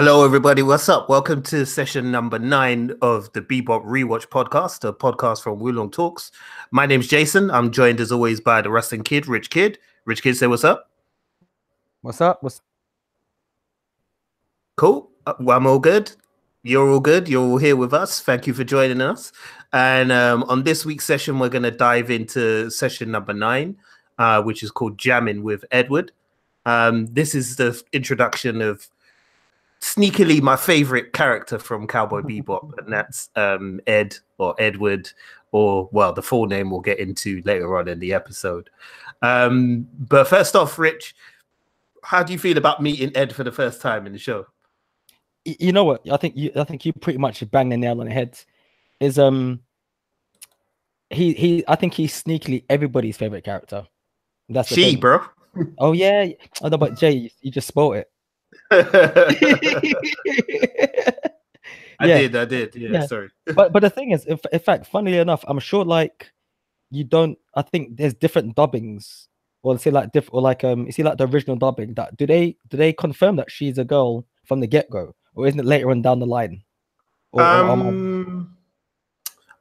Hello, everybody. What's up? Welcome to session number 9 of the Bebop Rewatch podcast, a podcast from Wulong Talks. My name's Jason. I'm joined as always by the Rustin Kid, Rich Kid. Rich Kid, say what's up. What's up? Cool. Well, I'm all good. You're all good. You're all here with us. Thank you for joining us. And on this week's session, we're going to dive into session number 9, which is called Jamming with Edward. This is the introduction of sneakily my favorite character from Cowboy Bebop, and that's Ed or Edward, or well, the full name we'll get into later on in the episode. But first off, Rich, how do you feel about meeting Ed for the first time in the show? You know what? I think you pretty much banged the nail on the head. Is I think he's sneakily everybody's favorite character. That's the thing. Bro. Oh yeah. Oh, no, but Jay, you just spoiled it. I did. Yeah, sorry. But the thing is, in fact, funnily enough, I'm sure like I think there's different dubbings, or is it like the original dubbing? That do they confirm that she's a girl from the get-go, or isn't it later on down the line? I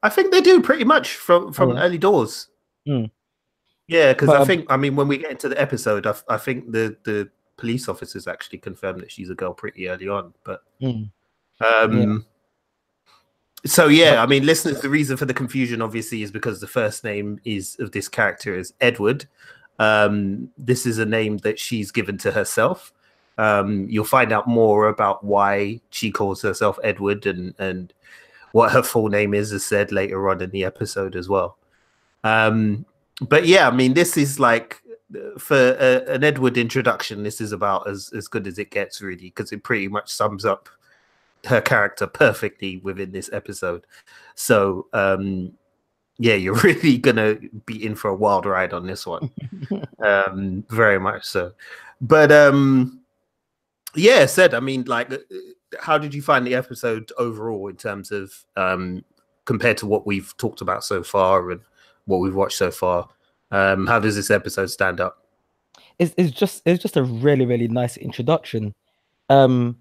think they do pretty much from early doors. Yeah, because I mean, when we get into the episode, I think the police officers actually confirmed that she's a girl pretty early on. But so yeah, I mean, listeners, the reason for the confusion obviously is because the first name of this character is Edward. This is a name that she's given to herself. You'll find out more about why she calls herself Edward and what her full name is, as said later on in the episode as well. But yeah, I mean, this is like, for an Edward introduction, this is about as good as it gets, really, because it pretty much sums up her character perfectly within this episode. So yeah, you're really gonna be in for a wild ride on this one. Very much so. But yeah, said, I mean, like, how did you find the episode overall in terms of compared to what we've talked about so far and what we've watched so far? How does this episode stand up? It's just a really, really nice introduction. And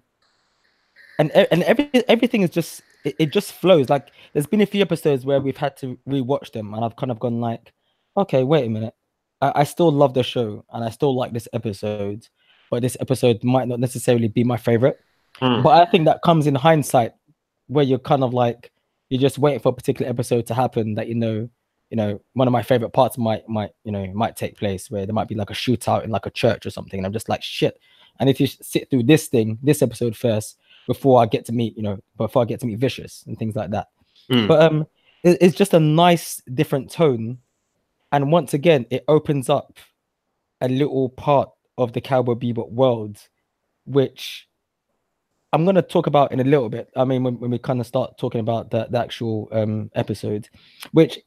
everything is just it just flows. Like, there's been a few episodes where we've had to rewatch them, and I've kind of gone like, okay, wait a minute, I still love the show and I still like this episode, but this episode might not necessarily be my favorite. But I think that comes in hindsight, where you're kind of like, you're just waiting for a particular episode to happen that you know, one of my favorite parts might take place, where there might be like a shootout in like a church or something, and I'm just like, shit. And if you sit through this episode first before I get to meet Vicious and things like that. But it's just a nice different tone, and once again, it opens up a little part of the Cowboy Bebop world, which I'm going to talk about in a little bit. I mean, when we kind of start talking about the actual episode, which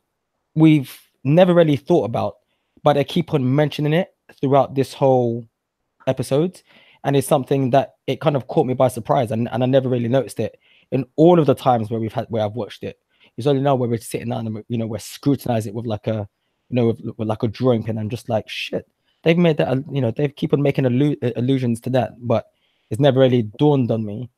we've never really thought about, but I keep on mentioning it throughout this whole episode, and it's something that it kind of caught me by surprise, and I never really noticed it in all of the times where I've watched it. It's only now where we're sitting down and we're scrutinizing it with like a with like a drawing pen. I'm just like, shit, they've made that, they keep on making allusions to that, but it's never really dawned on me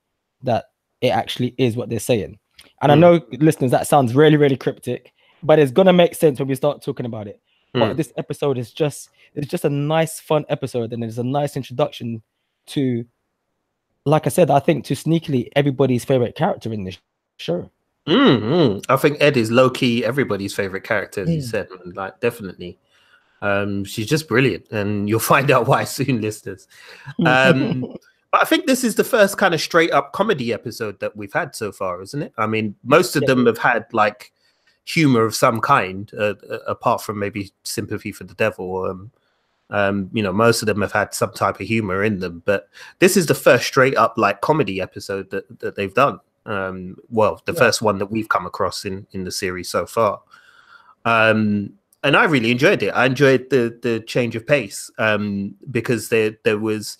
that it actually is what they're saying. And I know, listeners, that sounds really, really cryptic, but it's gonna make sense when we start talking about it. But this episode is just a nice, fun episode, and it's a nice introduction to, like I said, I think to sneakily everybody's favorite character in this show. I think Ed is low-key everybody's favorite character, as you said. Like, definitely. She's just brilliant, and you'll find out why soon, listeners. But I think this is the first kind of straight-up comedy episode that we've had so far, isn't it? I mean, most of them have had like humor of some kind, apart from maybe Sympathy for the Devil. Most of them have had some type of humor in them, but this is the first straight-up like comedy episode that they've done. First one that we've come across in the series so far. And I really enjoyed it. I enjoyed the change of pace, because there was,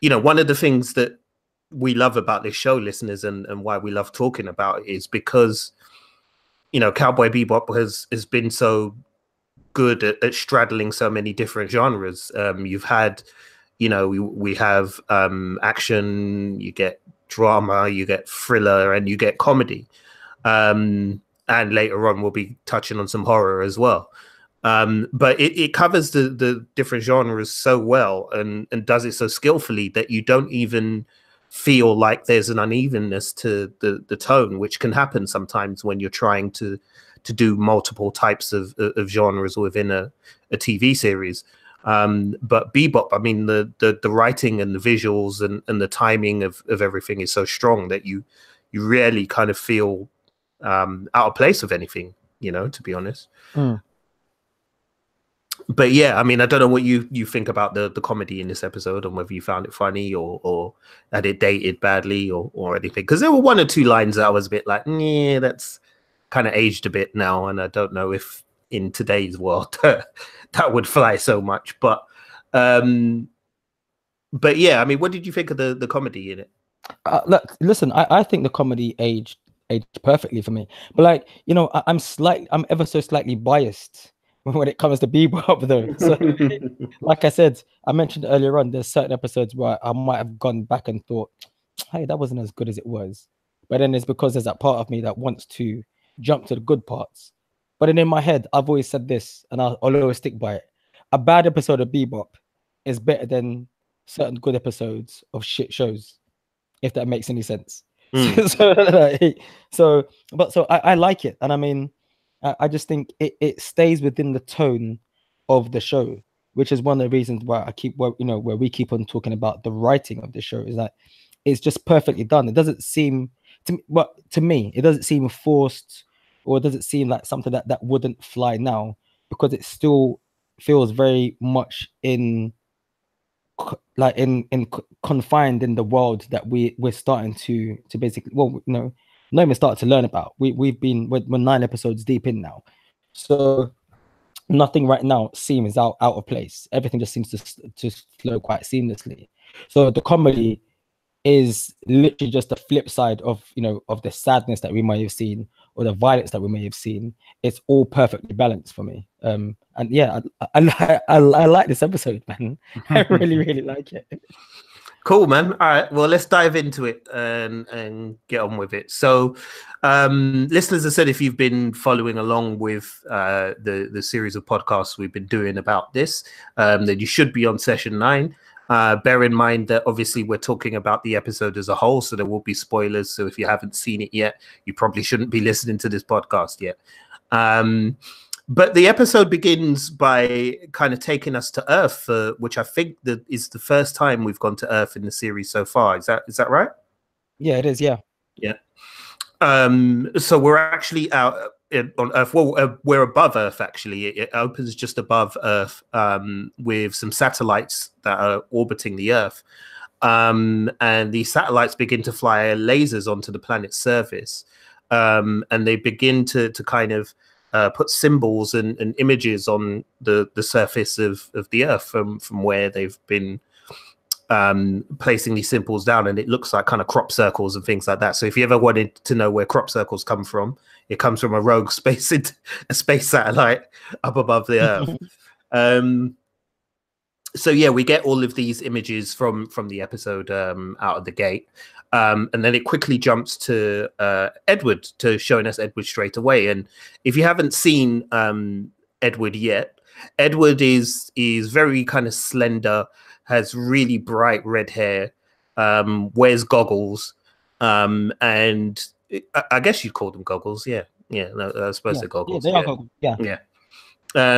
one of the things that we love about this show, listeners, and why we love talking about it, is because, Cowboy Bebop has been so good at straddling so many different genres. You've had, you know, we have action, you get drama, you get thriller, and you get comedy. And later on, we'll be touching on some horror as well. But it covers the different genres so well and does it so skillfully that you don't even feel like there's an unevenness to the tone, which can happen sometimes when you're trying to do multiple types of genres within a TV series. But Bebop, I mean, the writing and the visuals and the timing of everything is so strong that you rarely kind of feel out of place with anything, you know, to be honest. But yeah, I mean, I don't know what you think about the comedy in this episode and whether you found it funny or had it dated badly or anything. Because there were one or two lines that I was a bit like, yeah, that's kind of aged a bit now. And I don't know if in today's world that would fly so much. But yeah, I mean, what did you think of the comedy in it? Look, listen, I think the comedy aged perfectly for me. But like, you know, I'm ever so slightly biased when it comes to Bebop, though. So, like I said, I mentioned earlier on, there's certain episodes where I might have gone back and thought, hey, that wasn't as good as it was. But then it's because there's that part of me that wants to jump to the good parts. But then in my head, I've always said this, and I'll always stick by it. A bad episode of Bebop is better than certain good episodes of shit shows, if that makes any sense. So I like it. And I mean, I just think it stays within the tone of the show, which is one of the reasons why where we keep on talking about the writing of the show, is that it's just perfectly done. It doesn't seem to me, it doesn't seem forced, or does it seem like something that wouldn't fly now, because it still feels very much confined in the world that we're starting to basically, well, not even start to learn about. We're 9 episodes deep in now, so nothing right now seems out of place. Everything just seems to flow quite seamlessly. So the comedy is literally just the flip side of the sadness that we might have seen, or the violence that we may have seen. It's all perfectly balanced for me. And yeah, I like this episode, man. I really like it. Cool, man. All right, well, let's dive into it and get on with it. So, listeners, I said, if you've been following along with the series of podcasts we've been doing about this, then you should be on session 9. Bear in mind that obviously we're talking about the episode as a whole, so there will be spoilers. So if you haven't seen it yet, you probably shouldn't be listening to this podcast yet. But the episode begins by kind of taking us to Earth, which I think that is the first time we've gone to Earth in the series so far. Is that right? Yeah, it is. Yeah. Yeah. So we're actually out on Earth. Well, we're above Earth, actually. It opens just above Earth with some satellites that are orbiting the Earth. And these satellites begin to fly lasers onto the planet's surface. And they begin to kind of put symbols and images on the surface of the Earth from where they've been placing these symbols down, and it looks like kind of crop circles and things like that. So if you ever wanted to know where crop circles come from, it comes from a rogue space satellite up above the Earth. So yeah, we get all of these images from the episode out of the gate, and then it quickly jumps to Edward, to showing us Edward straight away. And if you haven't seen Edward yet, Edward is very kind of slender, has really bright red hair, wears goggles, and I guess you'd call them goggles. Yeah, no, I suppose they're goggles. Yeah, they are goggles. Yeah.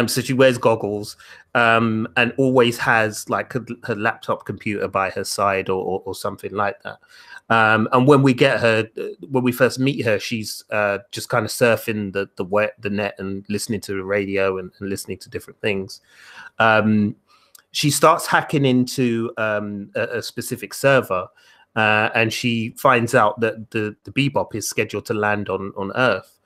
So she wears goggles, and always has like her laptop computer by her side or something like that. And when we first meet her, she's just kind of surfing the net and listening to the radio and listening to different things. She starts hacking into a specific server, and she finds out that the Bebop is scheduled to land on Earth.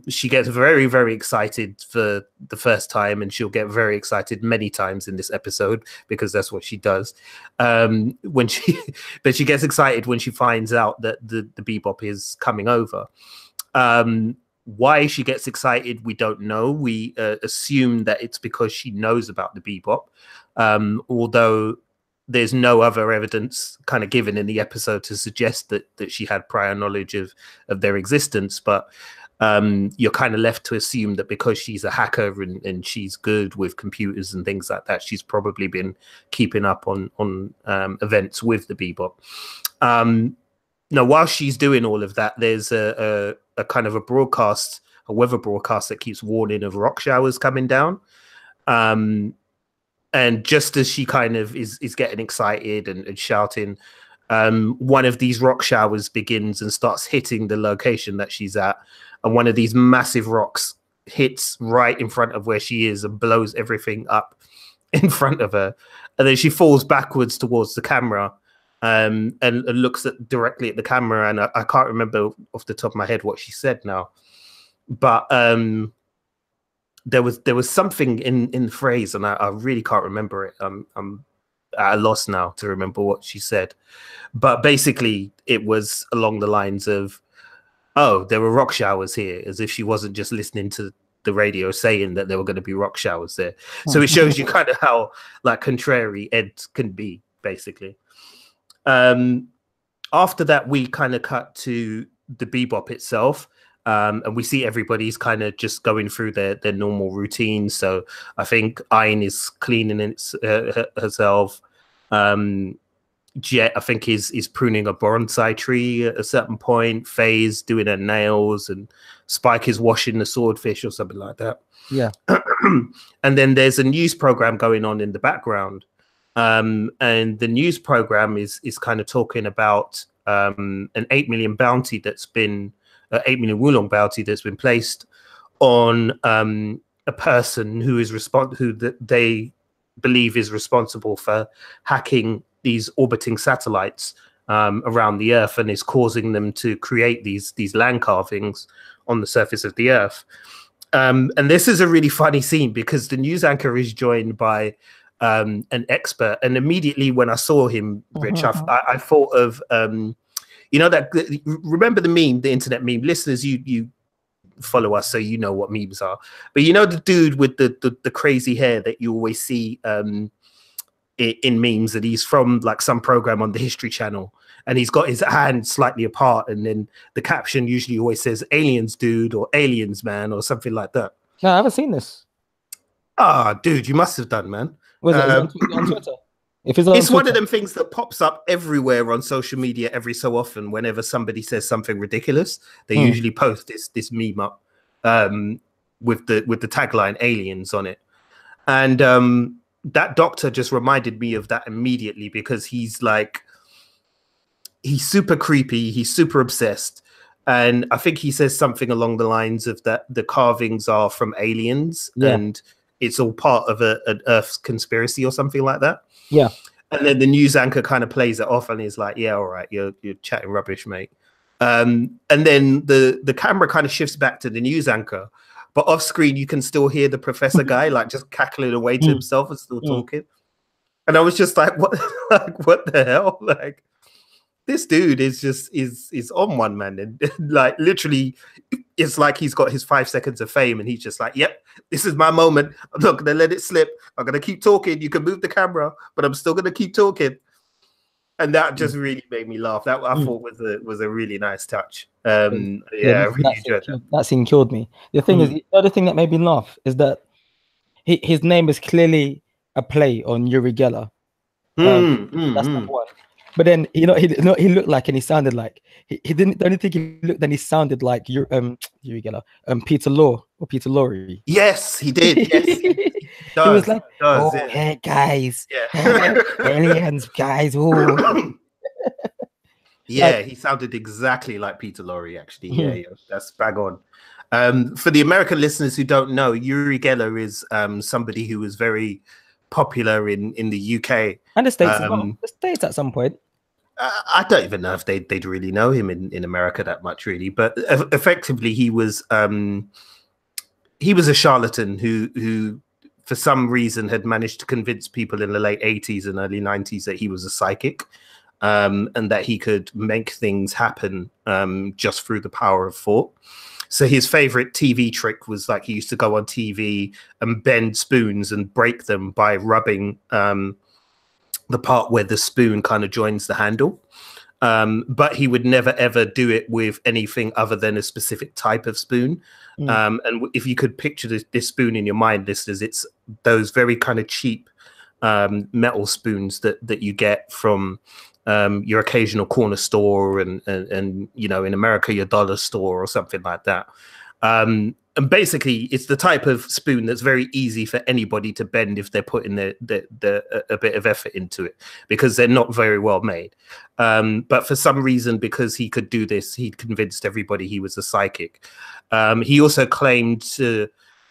She gets very, very excited for the first time, and she'll get very excited many times in this episode because that's what she does. But she gets excited when she finds out that the Bebop is coming over. Why she gets excited, we don't know. We assume that it's because she knows about the Bebop, although there's no other evidence kind of given in the episode to suggest that she had prior knowledge of their existence. But you're kind of left to assume that because she's a hacker and she's good with computers and things like that, she's probably been keeping up on events with the Bebop. Now, while she's doing all of that, there's a kind of a weather broadcast that keeps warning of rock showers coming down. And just as she kind of is getting excited and shouting, one of these rock showers begins and starts hitting the location that she's at. And one of these massive rocks hits right in front of where she is and blows everything up in front of her. And then she falls backwards towards the camera and looks directly at the camera. And I can't remember off the top of my head what she said now. But there was something in the phrase, and I really can't remember it. I'm at a loss now to remember what she said. But basically, it was along the lines of, "Oh, there were rock showers here," as if she wasn't just listening to the radio saying that there were going to be rock showers there. So it shows you kind of how like contrary Ed can be, basically. After that, we kind of cut to the Bebop itself. And we see everybody's kind of just going through their normal routine. So I think Ayn is cleaning herself. Jet, I think, is pruning a bonsai tree at a certain point. Faye's doing her nails, and Spike is washing the swordfish or something like that. Yeah. And then there's a news program going on in the background. And the news program is kind of talking about an 8 million bounty that's been 8 million wulong bounty that's been placed on a person who they believe is responsible for hacking these orbiting satellites around the Earth and is causing them to create these land carvings on the surface of the Earth. And this is a really funny scene because the news anchor is joined by an expert, and immediately when I saw him, Rich, I thought of you know that, remember the meme, the internet meme? Listeners, you follow us, so you know what memes are. But you know the dude with the crazy hair that you always see in memes, and he's from like some program on the History Channel, and he's got his hand slightly apart, and then the caption usually always says "aliens, dude" or "aliens, man" or something like that. No, I haven't seen this. Ah, dude, you must have done, man. Was it on Twitter? If it's Twitter, one of them things that pops up everywhere on social media every so often. Whenever somebody says something ridiculous, they usually post this meme up with the tagline "aliens" on it. And that doctor just reminded me of that immediately, because he's super creepy, he's super obsessed, and I think he says something along the lines of that the carvings are from aliens, and it's all part of an Earth's conspiracy or something like that. Yeah. And then the news anchor kind of plays it off and is like, "Yeah, all right, you're chatting rubbish, mate." And then the camera kind of shifts back to the news anchor, but off screen you can still hear the professor guy like just cackling away to himself and still talking. And I was just like, "What? Like, what the hell? Like, this dude is on one, man." And like literally, it's like he's got his 5 seconds of fame, and he's just like, "Yep, this is my moment. I'm not gonna let it slip. I'm gonna keep talking. You can move the camera, but I'm still gonna keep talking." And that just really made me laugh. That I thought was a really nice touch. I really enjoyed that. That scene killed me. The thing is, the other thing that made me laugh is that his name is clearly a play on Uri Geller. That's number one. But then he looked like, and he sounded like, he didn't. The only thing he looked and he sounded like Uri Geller, Peter Law or Peter Lorre. Yes, he did. Yes, he was like, hey guys, aliens, guys. Yeah, he sounded exactly like Peter Lorre, actually. Yeah, that's bang on. For the American listeners who don't know, Uri Geller is somebody who was very popular in the UK and the States as well. The States at some point. I don't even know if they'd really know him in America that much, really. But effectively, he was a charlatan who for some reason had managed to convince people in the late 80s and early 90s that he was a psychic, and that he could make things happen just through the power of thought. So his favorite TV trick was like he used to go on TV and bend spoons and break them by rubbing the part where the spoon kind of joins the handle. But he would never ever do it with anything other than a specific type of spoon. And if you could picture this spoon in your mind, listeners, it's those very kind of cheap metal spoons that you get from your occasional corner store and you know, in America, your dollar store or something like that. And basically, it's the type of spoon that's very easy for anybody to bend if they're putting a bit of effort into it, because they're not very well made. But for some reason, because he could do this, he convinced everybody he was a psychic. He also claimed to,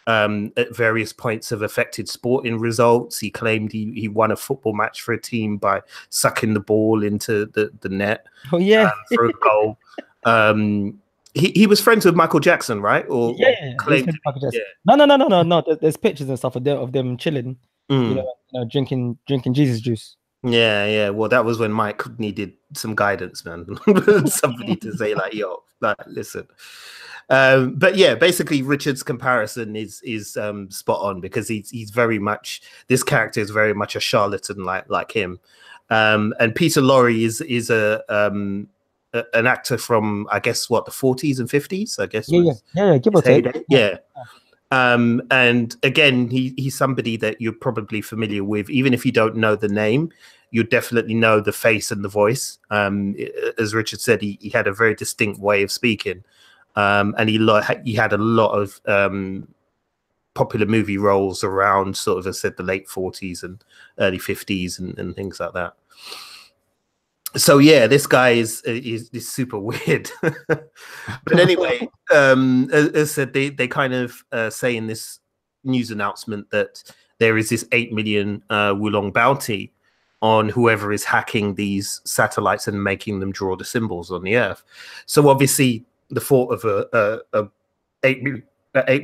at various points, have affected sporting results. He claimed he won a football match for a team by sucking the ball into the net. Oh yeah, for a goal. He was friends with Michael Jackson, right? Or claimed Michael Jackson. No. There's pictures and stuff of them chilling, you know, drinking Jesus juice. Yeah. Well, that was when Mike needed some guidance, man. Somebody to say like, "Yo, like, listen." But yeah, basically, Richard's comparison is spot on, because he's very much, this character is very much a charlatan like him. And Peter Lorre is an actor from, I guess, what, the 40s and 50s, I guess. Yeah, give or take. Yeah. And again, he's somebody that you're probably familiar with. Even if you don't know the name, you definitely know the face and the voice. As Richard said, he had a very distinct way of speaking. And he had a lot of popular movie roles around sort of, as I said, the late 40s and early 50s and things like that. So yeah, this guy is super weird. But anyway, as I said, they kind of say in this news announcement that there is this 8 million Wulong bounty on whoever is hacking these satellites and making them draw the symbols on the Earth. So obviously, the thought of a 8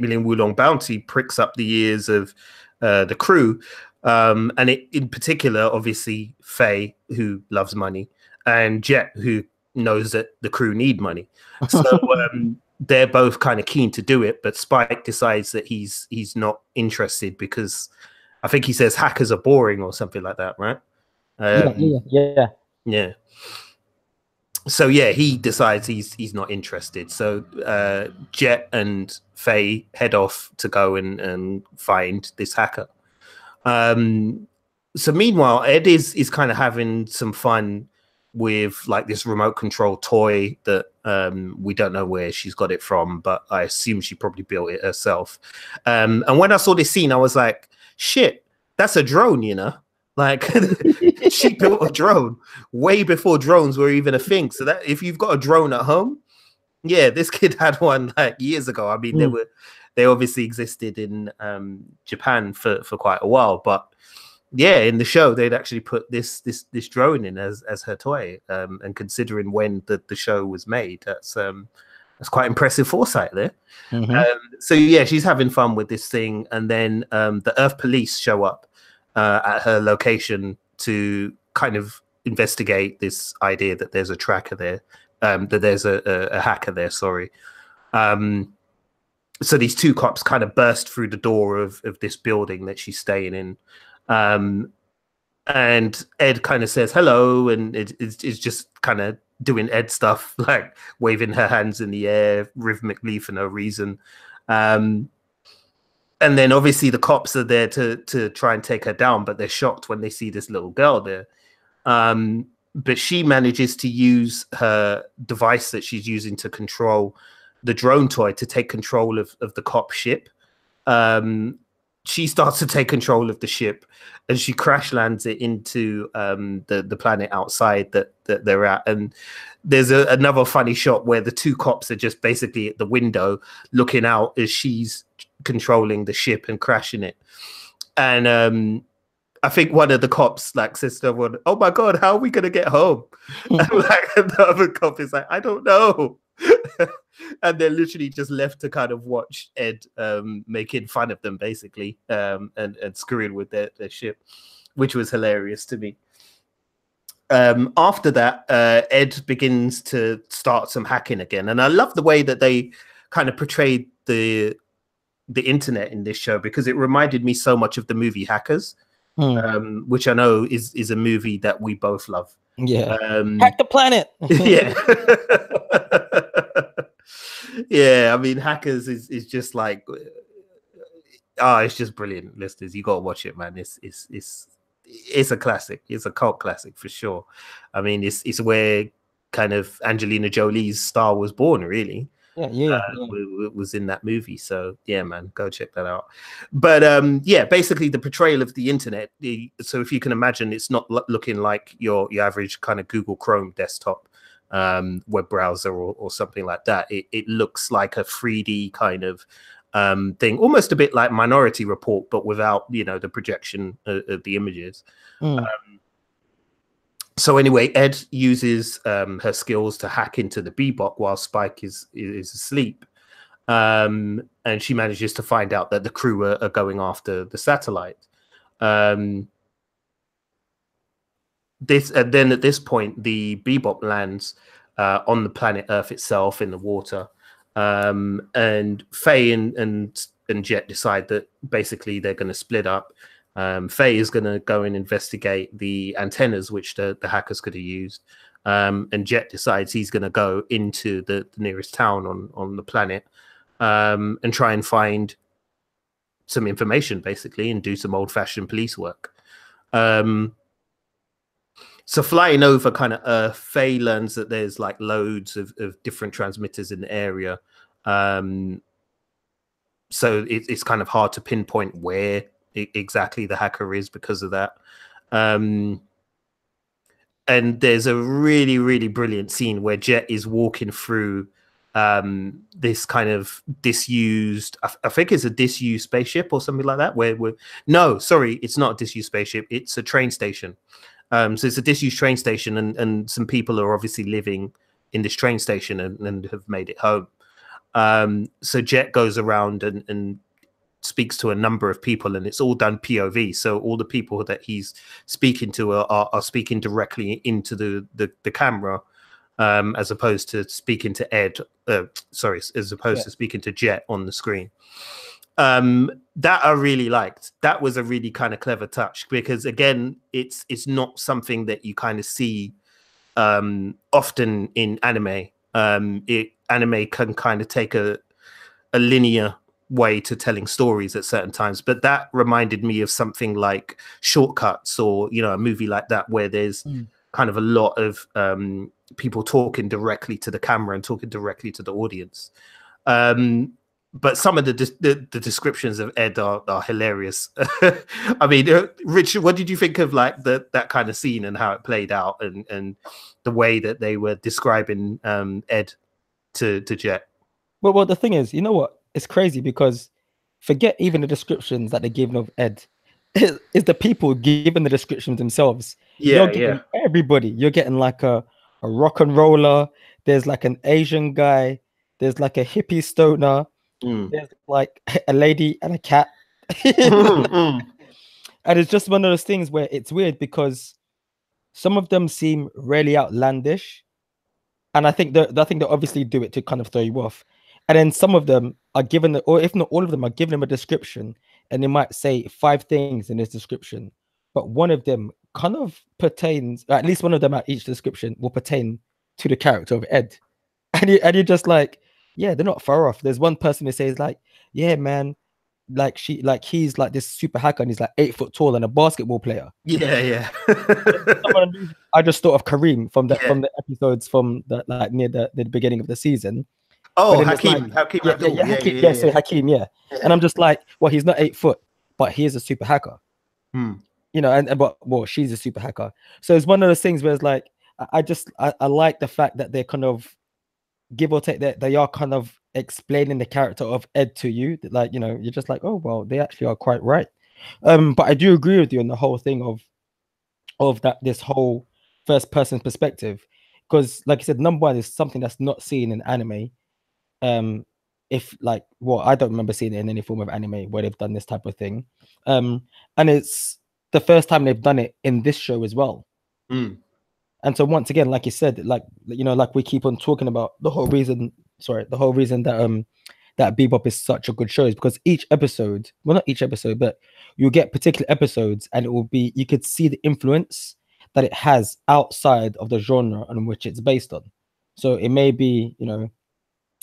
million Wulong bounty pricks up the ears of the crew, and it, in particular, obviously, Faye, who loves money, and Jet, who knows that the crew need money. So they're both kind of keen to do it, but Spike decides that he's not interested, because I think he says hackers are boring or something like that, right? Yeah. So yeah, he decides he's not interested. So Jet and Faye head off to go and find this hacker. So meanwhile, Ed is kind of having some fun with like this remote control toy that we don't know where she's got it from, but I assume she probably built it herself. And when I saw this scene, I was like, shit, that's a drone, you know? Like, she built a drone way before drones were even a thing. So that if you've got a drone at home, yeah, this kid had one like years ago. I mean, they obviously existed in Japan for quite a while, but yeah, in the show they'd actually put this drone in as her toy. And considering when the show was made, that's quite impressive foresight there. So yeah, she's having fun with this thing, and then the Earth police show up at her location to kind of investigate this idea that there's a tracker there, that there's a hacker there, sorry. So these two cops kind of burst through the door of this building that she's staying in. And Ed kind of says hello, and it's just kind of doing Ed stuff, like waving her hands in the air rhythmically for no reason. And then obviously the cops are there to try and take her down, but they're shocked when they see this little girl there. But she manages to use her device that she's using to control the drone toy to take control of the cop ship. She starts to take control of the ship, and she crash lands it into the planet outside that they're at. And there's another funny shot where the two cops are just basically at the window looking out as she's controlling the ship and crashing it. And I think one of the cops like says to everyone, "Oh my god, how are we gonna get home?" And like the other cop is like, "I don't know." And they're literally just left to kind of watch Ed making fun of them, basically, and screwing with their ship, which was hilarious to me. After that, Ed begins to start some hacking again, and I love the way that they kind of portrayed the internet in this show, because it reminded me so much of the movie Hackers. which I know is a movie that we both love. Yeah. Hack the planet. Yeah. Yeah, I mean, Hackers is just like, it's just brilliant, listeners. You gotta watch it, man. It's a classic. It's a cult classic for sure. I mean, it's where kind of Angelina Jolie's star was born, really. Yeah. Was in that movie. So yeah, man, go check that out. But yeah, basically the portrayal of the internet. So if you can imagine, it's not looking like your average kind of Google Chrome desktop web browser or something like that. It looks like a 3D kind of thing, almost a bit like Minority Report, but without the projection of the images. So anyway, Ed uses her skills to hack into the Bebop while Spike is asleep, and she manages to find out that the crew are going after the satellite. Then at this point, the Bebop lands on the planet Earth itself in the water, and Faye and Jet decide that basically they're going to split up. Faye is going to go and investigate the antennas which the hackers could have used, and Jet decides he's going to go into the nearest town on the planet and try and find some information, basically, and do some old-fashioned police work. So flying over kind of Earth, Faye learns that there's like loads of different transmitters in the area. So it's kind of hard to pinpoint where exactly the hacker is because of that. And there's a really, really brilliant scene where Jet is walking through this kind of disused, I think it's a disused spaceship or something like that, no, sorry, it's not a disused spaceship, it's a train station. So it's a disused train station, and some people are obviously living in this train station and have made it home. So Jet goes around and speaks to a number of people, and it's all done POV. So all the people that he's speaking to are speaking directly into the camera, as opposed to speaking to as opposed to speaking to Jet on the screen. That I really liked. That was a really kind of clever touch, because again, it's not something that you kind of see often in anime. Anime can kind of take a linear way to telling stories at certain times, but that reminded me of something like Shortcuts, or a movie like that, where there's kind of a lot of people talking directly to the camera and talking directly to the audience. But some of the descriptions of Ed are hilarious. I mean, Richard, what did you think of like that kind of scene and how it played out, and the way that they were describing Ed to Jet? Well, the thing is, you know what? It's crazy, because forget even the descriptions that they're giving of Ed. It's the people giving the descriptions themselves. You're getting everybody. You're getting like a rock and roller. There's like an Asian guy. There's like a hippie stoner. There's like a lady and a cat. And it's just one of those things where it's weird, because some of them seem really outlandish, and I think they obviously do it to kind of throw you off. And then some of them are given, or if not all of them, are given them a description, and they might say 5 things in this description, but one of them kind of pertains, or at least one of them at each description will pertain to the character of Ed. And you're just like, yeah, they're not far off. There's one person who says like, yeah, man, he's like this super hacker, and he's like 8 foot tall and a basketball player. Yeah. I just thought of Kareem from the episodes from near the beginning of the season. Oh, Hakeem. Hakeem, yeah. And I'm just like, well, he's not 8 foot, but he is a super hacker. But she's a super hacker. So it's one of those things where it's like, I like the fact that they're kind of, give or take, that they are kind of explaining the character of Ed to you. Like, you're just like, oh, well, they actually are quite right. But I do agree with you on the whole thing of that, this whole first person perspective, because like I said, number one is something that's not seen in anime. I don't remember seeing it in any form of anime where they've done this type of thing. And it's the first time they've done it in this show as well. And so once again, like you said, like we keep on talking about the whole reason that that Bebop is such a good show is because each episode, well, not each episode, but you'll get particular episodes and it will be, you could see the influence that it has outside of the genre on which it's based on. So it may be, you know,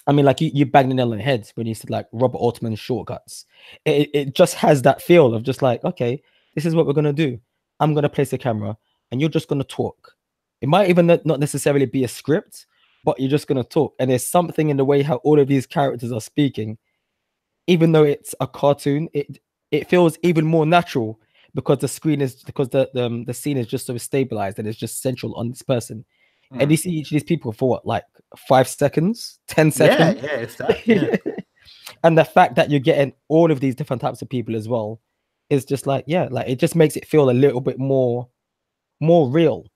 I mean, like you banged the nail on the head when you said like Robert Altman's Shortcuts. It just has that feel of just like, okay, this is what we're gonna do. I'm gonna place the camera and you're just gonna talk. It might even not necessarily be a script, but you're just gonna talk. And there's something in the way how all of these characters are speaking, even though it's a cartoon, it feels even more natural because the screen is because the scene is just so stabilized and it's just central on this person. And you see each of these people for what, like 5 seconds, 10 seconds. Yeah, it's that. Yeah. And the fact that you're getting all of these different types of people as well is just like, yeah, like it just makes it feel a little bit more real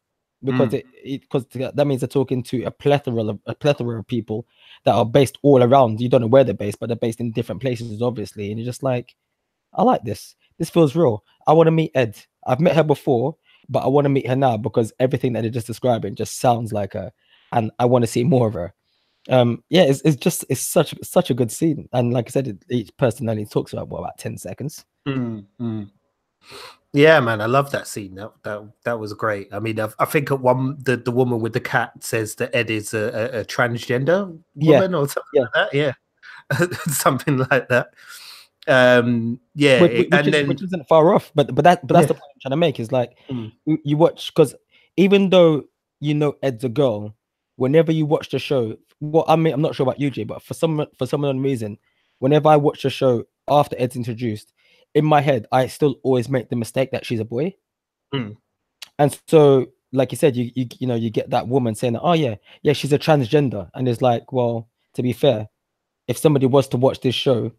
because because that means they're talking to a plethora of people that are based all around. You don't know where they're based, but they're based in different places, obviously. And you're just like, I like this. This feels real. I want to meet Ed. I've met her before, but I want to meet her now because everything that they're just describing just sounds like her, and I want to see more of her. Yeah, it's such a good scene, and like I said, each person only talks about 10 seconds. Yeah, man, I love that scene. That was great. I mean, I think at the woman with the cat says that Ed is a transgender woman or something like that. Yeah, something like that. Yeah, which isn't far off, but that's the point I'm trying to make is like you watch, because even though you know Ed's a girl, whenever you watch the show, well, I mean, I'm not sure about you, Jay, but for some unknown reason, whenever I watch the show after Ed's introduced, in my head, I still always make the mistake that she's a boy. And so, like you said, you know, you get that woman saying, oh yeah, she's a transgender. And it's like, well, to be fair, if somebody was to watch this show,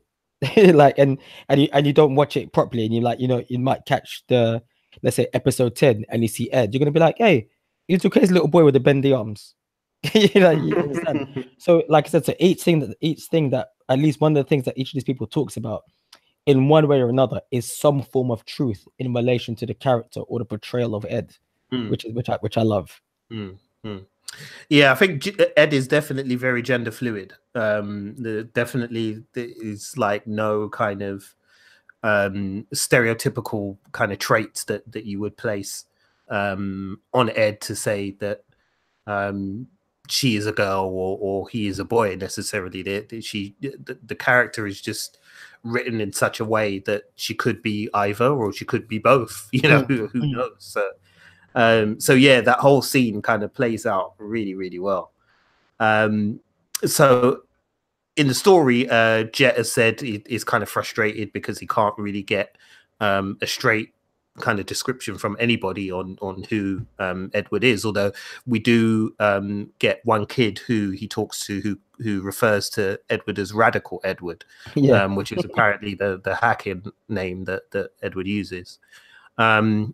like, and you don't watch it properly, and you like, you know, you might catch the, let's say, episode 10 and you see Ed, you're going to be like, hey, he's a crazy little boy with the bendy arms. You know, you understand? So like I said, so each thing that at least one of the things that each of these people talks about in one way or another is some form of truth in relation to the character or the portrayal of Ed, which I love. Yeah, I think Ed is definitely very gender fluid. Definitely is like no kind of stereotypical kind of traits that you would place on Ed to say that she is a girl or he is a boy necessarily. The character is just written in such a way that she could be either or she could be both. You know, who knows? So yeah, that whole scene kind of plays out really, really well. So in the story, Jet has said he is kind of frustrated because he can't really get a straight kind of description from anybody on who Edward is, although we do get one kid who he talks to who refers to Edward as Radical Edward, which is apparently the hacking name that Edward uses. In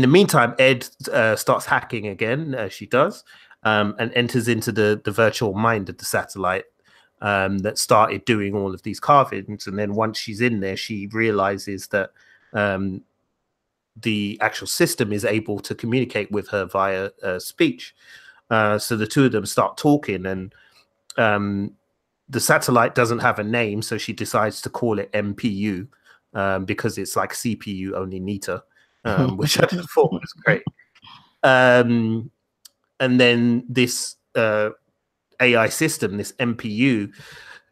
the meantime, Ed starts hacking again, as she does, and enters into the virtual mind of the satellite that started doing all of these carvings. And then once she's in there, she realizes that the actual system is able to communicate with her via speech. So the two of them start talking, and the satellite doesn't have a name, so she decides to call it MPU because it's like CPU, only neater, which I just thought was great. And then this AI system, this MPU,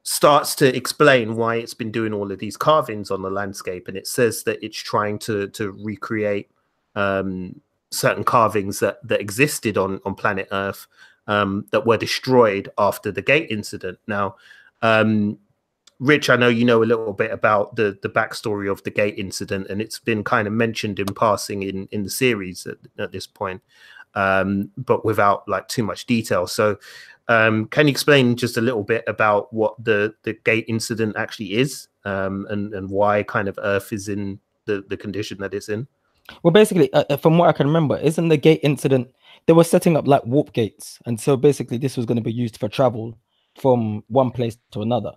starts to explain why it's been doing all of these carvings on the landscape, and it says that it's trying to recreate certain carvings that existed on planet Earth that were destroyed after the gate incident. Now, Rich, I know you know a little bit about the backstory of the gate incident, and it's been kind of mentioned in passing in the series at this point, but without like too much detail. So can you explain just a little bit about what the gate incident actually is, and why kind of Earth is in the condition that it's in? Well, basically, from what I can remember, isn't the gate incident, they were setting up like warp gates, and so basically this was going to be used for travel from one place to another.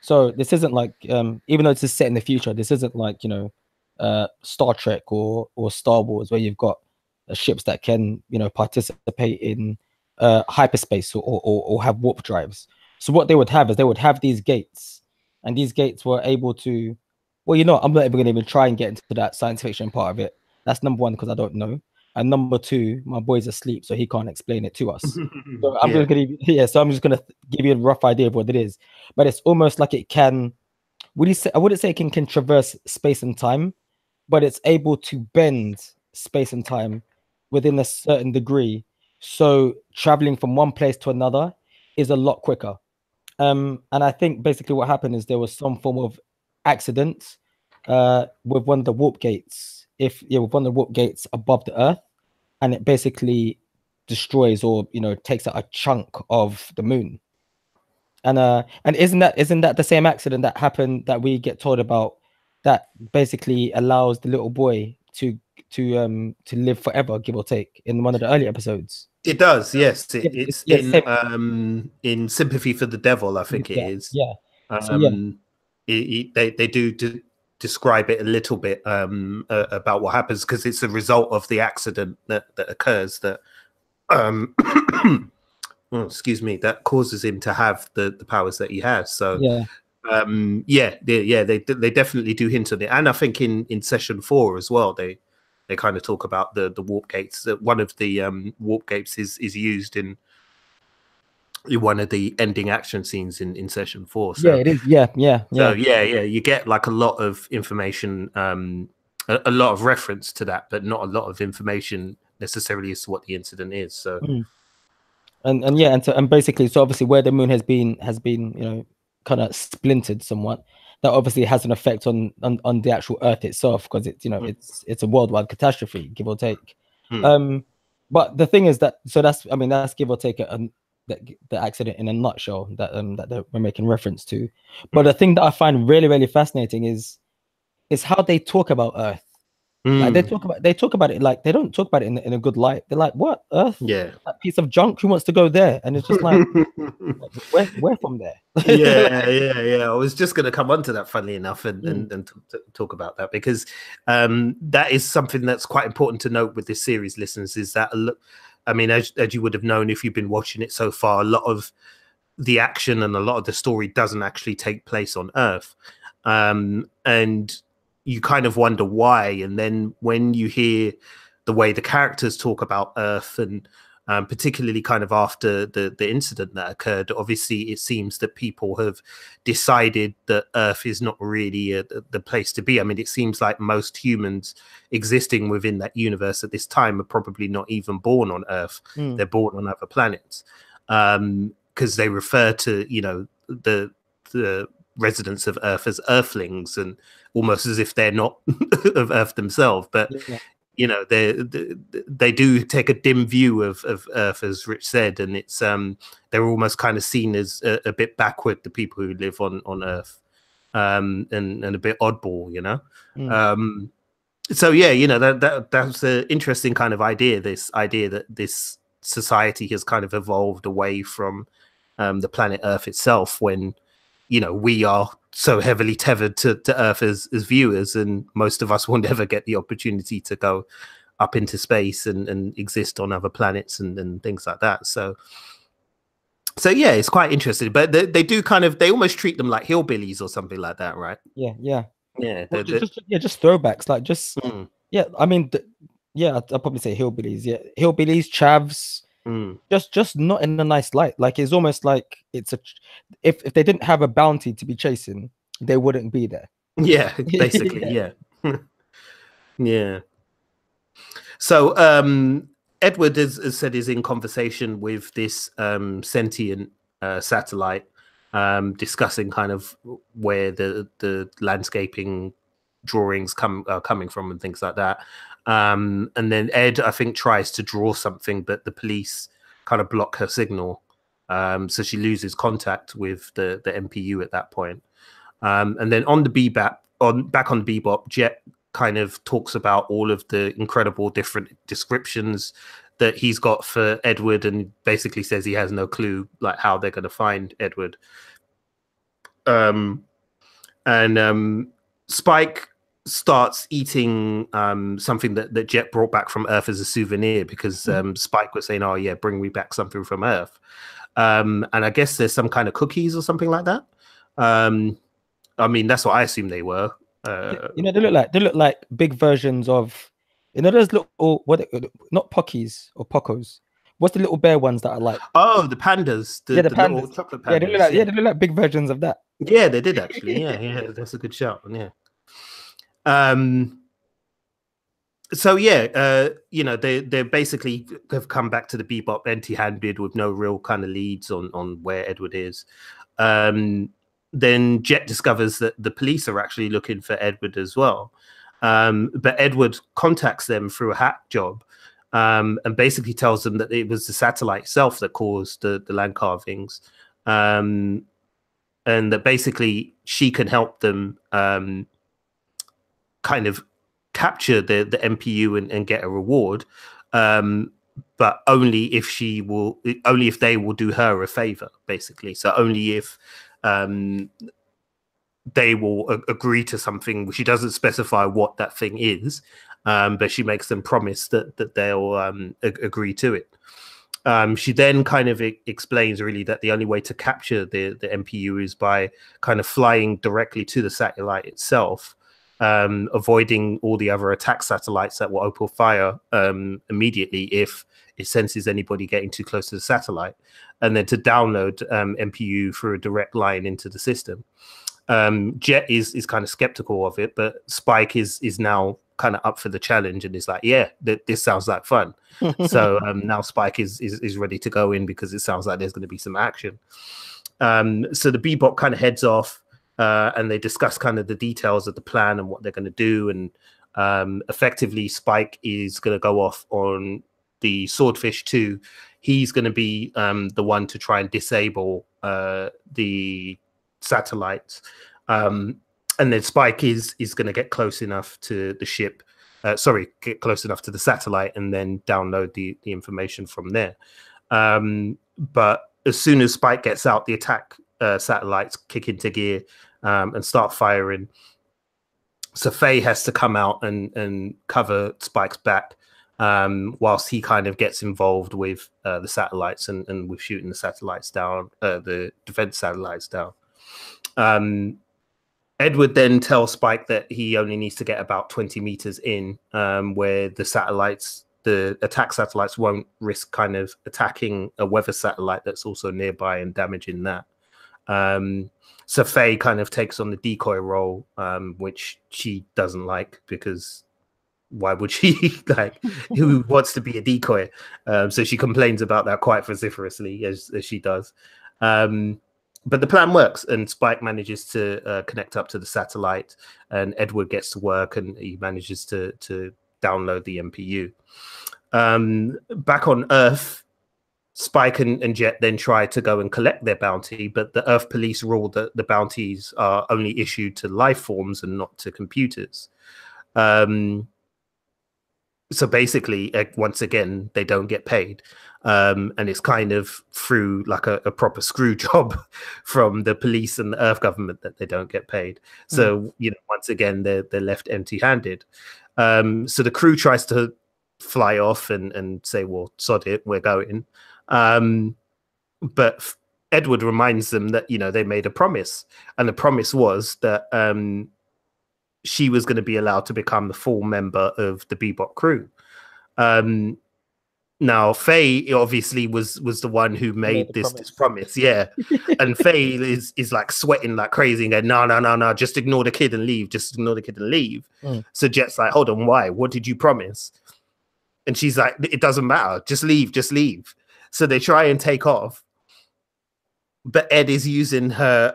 So this isn't like, even though it's set in the future, this isn't like, you know, Star Trek or Star Wars, where you've got ships that can, you know, participate in hyperspace or have warp drives. So what they would have is they would have these gates, and these gates were able to. Well, I'm not even going to even try and get into that science fiction part of it. That's number one because I don't know, and number two, my boy's asleep, so he can't explain it to us. So I'm just gonna, So I'm just gonna give you a rough idea of what it is. But it's almost like it can. I wouldn't say it can traverse space and time, but it's able to bend space and time within a certain degree. So traveling from one place to another is a lot quicker. And I think basically what happened is there was some form of accident with one of the warp gates. With one of the warp gates above the Earth, and it basically destroys or takes out a chunk of the moon. And isn't that the same accident that happened that we get told about that basically allows the little boy to live forever, give or take, in one of the early episodes? It does, yes. It's in Sympathy for the Devil, I think it is. Yeah. They do describe it a little bit about what happens, because it's a result of the accident that occurs that excuse me, that causes him to have the powers that he has. So they definitely do hint on it. And I think in session 4 as well, they kind of talk about the warp gates. One of the warp gates is used in one of the ending action scenes in session 4. So it is. Yeah. So you get like a lot of information, a lot of reference to that, but not a lot of information necessarily as to what the incident is. So and basically, so obviously where the moon has been kind of splintered somewhat, that obviously has an effect on the actual Earth itself, because it's a worldwide catastrophe, give or take. But the thing is that's give or take the accident in a nutshell that we're making reference to. But the thing that I find really, really fascinating is how they talk about Earth. Like they talk about it like they don't talk about it in a good light. They're like, what, Earth? Yeah, that piece of junk, who wants to go there? And it's just like where from there? yeah. I was just going to come on to that, funnily enough, and talk about that, because that is something that's quite important to note with this series, listeners, is that I mean, as you would have known if you've been watching it so far, a lot of the action and a lot of the story doesn't actually take place on Earth, and you kind of wonder why. And then when you hear the way the characters talk about Earth, and particularly kind of after the incident that occurred, obviously it seems that people have decided that Earth is not really the place to be. I mean, it seems like most humans existing within that universe at this time are probably not even born on Earth. They're born on other planets, because they refer to the residents of Earth as Earthlings, and almost as if they're not of Earth themselves. But they do take a dim view of Earth, as Rich said, and it's they're almost kind of seen as a bit backward, the people who live on Earth, and a bit oddball, So that's an interesting kind of idea. This idea that this society has kind of evolved away from the planet Earth itself, when we are so heavily tethered to Earth as viewers, and most of us will never get the opportunity to go up into space and exist on other planets and things like that. So yeah, it's quite interesting. But they do they almost treat them like hillbillies or something like that, right? Yeah. Just throwbacks, like I mean, I'll probably say hillbillies. Yeah, hillbillies, chavs. Just not in a nice light. Like, it's almost like it's if they didn't have a bounty to be chasing, they wouldn't be there. Yeah, basically. Yeah. Yeah. So Edward, as said, is in conversation with this sentient satellite, discussing kind of where the landscaping drawings are coming from and things like that. And then Ed, I think, tries to draw something, but the police kind of block her signal. So she loses contact with the MPU at that point. And then on the back on Bebop, Jet kind of talks about all of the incredible different descriptions that he's got for Edward, and basically says he has no clue like how they're going to find Edward. Spike starts eating something that Jet brought back from Earth as a souvenir, because Spike was saying, "Oh yeah, bring me back something from Earth." And I guess there's some kind of cookies or something like that. I mean, that's what I assume they were. You know, they look like big versions of, you know, those little not Pockies or Pocos. What's the little bear ones that are like? Oh, the pandas, Yeah, the the little pandas. chocolate Yeah, pandas. they look like big versions of that. Yeah, they did actually. Yeah, that's a good shout. Yeah. So yeah, you know, they basically have come back to the Bebop empty-handed with no real kind of leads on where Edward is. Then Jet discovers that the police are actually looking for Edward as well. But Edward contacts them through a hack job, and basically tells them that it was the satellite itself that caused the land carvings, and that basically she can help them kind of capture the MPU and get a reward, but only if they will do her a favor, basically. So only if they will agree to something. She doesn't specify what that thing is, but she makes them promise that they'll agree to it. She then kind of explains really that the only way to capture the MPU is by kind of flying directly to the satellite itself, avoiding all the other attack satellites that will open fire immediately if it senses anybody getting too close to the satellite, and then to download MPU through a direct line into the system. Jet is kind of skeptical of it, but Spike is now kind of up for the challenge and is like, yeah, this sounds like fun. So now Spike is ready to go in because it sounds like there's going to be some action. So the Bebop kind of heads off, and they discuss kind of the details of the plan and what they're going to do. And effectively, Spike is going to go off on the Swordfish 2. He's going to be the one to try and disable the satellites. And then Spike is going to get close enough to the ship, get close enough to the satellite and then download the information from there. But as soon as Spike gets out, the attack satellites kick into gear and start firing. So Faye has to come out and cover Spike's back whilst he kind of gets involved with the satellites and with shooting the satellites down, the defense satellites down. Edward then tells Spike that he only needs to get about 20 meters in, where the attack satellites won't risk kind of attacking a weather satellite that's also nearby and damaging that. So Faye kind of takes on the decoy role, which she doesn't like because why would she? Like, who wants to be a decoy? So she complains about that quite vociferously, as she does. But the plan works, and Spike manages to connect up to the satellite, and Edward gets to work, and he manages to download the MPU. Back on Earth, Spike and Jet then try to go and collect their bounty, but the Earth police rule that the bounties are only issued to life forms and not to computers. So basically, once again, they don't get paid. And it's kind of through like a proper screw job from the police and the Earth government that they don't get paid. So, you know, once again, they're left empty-handed. So the crew tries to fly off and say, well, sod it, we're going. But Edward reminds them that, you know, they made a promise. And the promise was that she was going to be allowed to become the full member of the Bebop crew. Now, Faye obviously was the one who made this promise, yeah. And Faye is like sweating like crazy and going, no, just ignore the kid and leave. Just ignore the kid and leave. So Jet's like, hold on, why? What did you promise? And she's like, it doesn't matter. Just leave. So they try and take off. But Ed is using her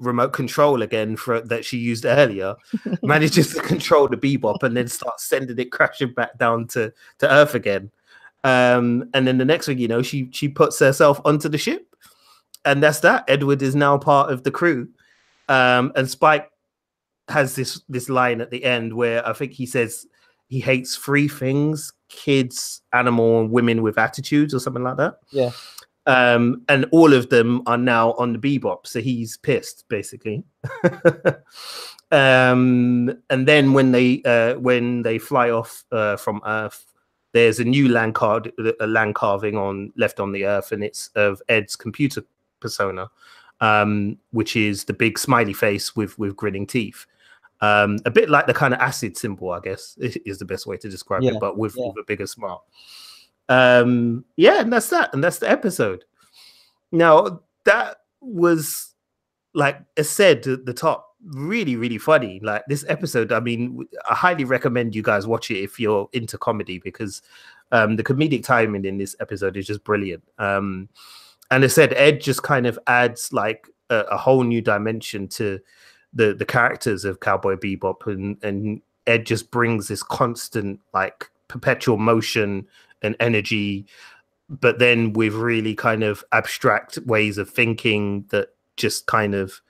remote control again that she used earlier, manages to control the Bebop and then starts sending it crashing back down to Earth again. And then the next thing you know, she puts herself onto the ship. And that's that. Edward is now part of the crew. And Spike has this line at the end where I think he says he hates three things: kids, animal, and women with attitudes or something like that. Yeah. And all of them are now on the Bebop, so he's pissed basically. And then when they fly off from Earth, there's a new land carving left on the Earth, and it's of Ed's computer persona. which is the big smiley face with grinning teeth. A bit like the kind of acid symbol, I guess, is the best way to describe it, but with a bigger smile. Yeah, and that's that. And that's the episode. Now, that was, like I said at the top, really, really funny. Like, this episode, I mean, I highly recommend you guys watch it if you're into comedy, because the comedic timing in this episode is just brilliant. And I said, Ed just kind of adds like a whole new dimension to the characters of Cowboy Bebop, and Ed just brings this constant, like, perpetual motion and energy, but then with really kind of abstract ways of thinking that just kind of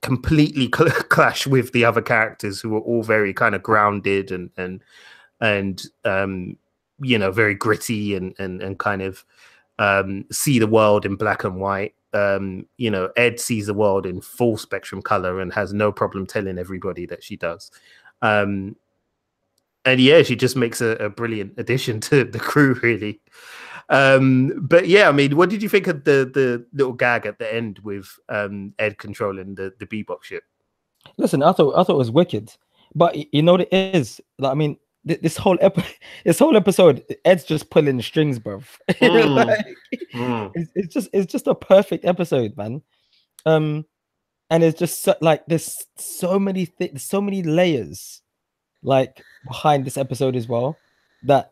completely clash with the other characters, who are all very kind of grounded and you know, very gritty and kind of see the world in black and white. You know, Ed sees the world in full spectrum color and has no problem telling everybody that she does. And yeah, she just makes a brilliant addition to the crew, really. But yeah, I mean, what did you think of the little gag at the end with Ed controlling the Bebop ship? Listen, I thought it was wicked, but you know what it is? Like, I mean, this whole episode, Ed's just pulling the strings, bro. It's just a perfect episode, man. And it's just like there's so many layers, like, behind this episode as well, that,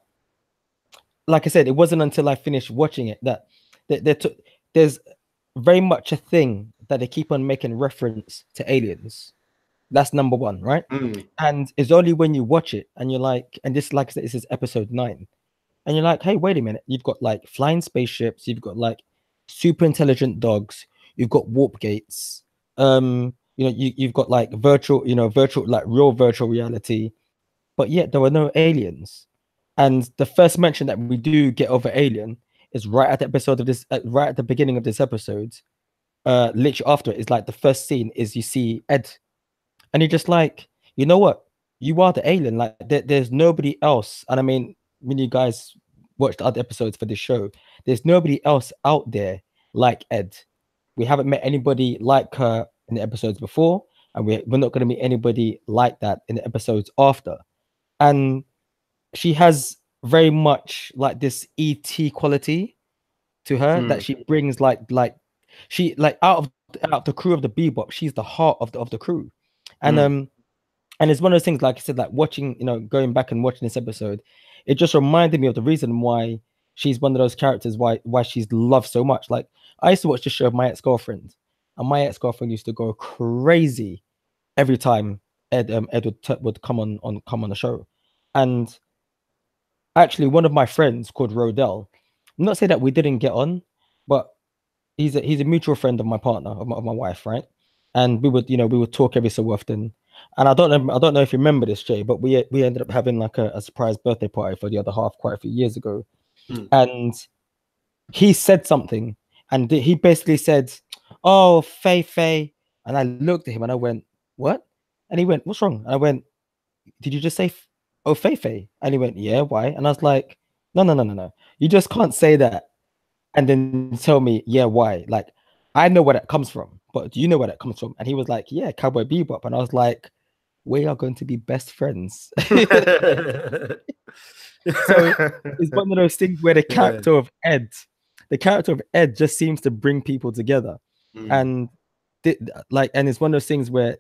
like I said, it wasn't until I finished watching it that there's very much a thing that they keep on making reference to aliens. That's number one, right? And it's only when you watch it and you're like, and this, like I said, this is episode 9, and you're like, hey, wait a minute, you've got like flying spaceships, you've got like super intelligent dogs, you've got warp gates, you know, you've got like virtual, like real virtual reality, but yet there were no aliens. And the first mention that we do get of an alien is right at the episode of this, right at the beginning of this episode. Literally after it is like the first scene is you see Ed. And you're just like, you know what? You are the alien. Like, there's nobody else. And I mean, when you guys watched other episodes for this show, there's nobody else out there like Ed. We haven't met anybody like her in the episodes before, and we're not going to meet anybody like that in the episodes after. And she has very much like this ET quality to her that she brings, like she, like, out of the crew of the Bebop, she's the heart of the crew. And it's one of those things, like I said, like watching, you know, going back and watching this episode, it just reminded me of the reason why she's one of those characters, why she's loved so much. Like, I used to watch the show of My Ex-Girlfriend, and my ex-girlfriend used to go crazy every time Ed would come on the show. And actually, one of my friends called Rodell, I'm not saying that we didn't get on, but he's a mutual friend of my partner, of my wife, right? And we would talk every so often. And I don't know if you remember this, Jay, but we ended up having like a surprise birthday party for the other half quite a few years ago. And he said something, and he basically said, "Oh, Faye." And I looked at him and I went, "What?" And he went, "What's wrong?" And I went, "Did you just say, oh, Faye?" And he went, "Yeah, why?" And I was like, No. You just can't say that and then tell me, yeah, why? Like, I know where that comes from, but do you know where that comes from? And he was like, yeah, Cowboy Bebop. And I was like, we are going to be best friends. So it's one of those things where the character of Ed just seems to bring people together. And and it's one of those things where